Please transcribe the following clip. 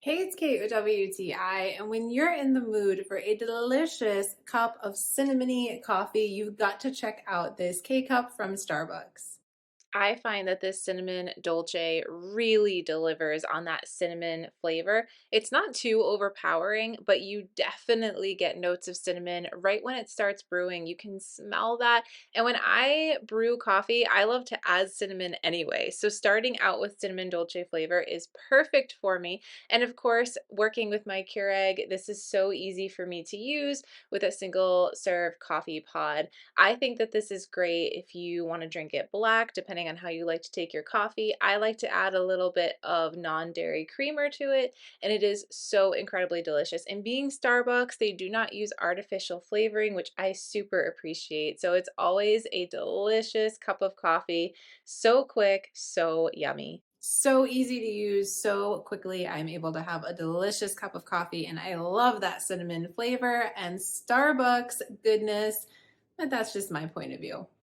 Hey, it's Kate with WTI, and when you're in the mood for a delicious cup of cinnamony coffee, you've got to check out this K-Cup from Starbucks. I find that this cinnamon dolce really delivers on that cinnamon flavor. It's not too overpowering, but you definitely get notes of cinnamon right when it starts brewing. You can smell that. And when I brew coffee, I love to add cinnamon anyway. So starting out with cinnamon dolce flavor is perfect for me. And of course, working with my Keurig, this is so easy for me to use with a single serve coffee pod. I think that this is great if you want to drink it black, depending on how you like to take your coffee. I like to add a little bit of non-dairy creamer to it, and it is so incredibly delicious. And being Starbucks, they do not use artificial flavoring, which I super appreciate. So it's always a delicious cup of coffee, so quick, so yummy. So easy to use, so quickly I'm able to have a delicious cup of coffee, and I love that cinnamon flavor and Starbucks goodness, but that's just my point of view.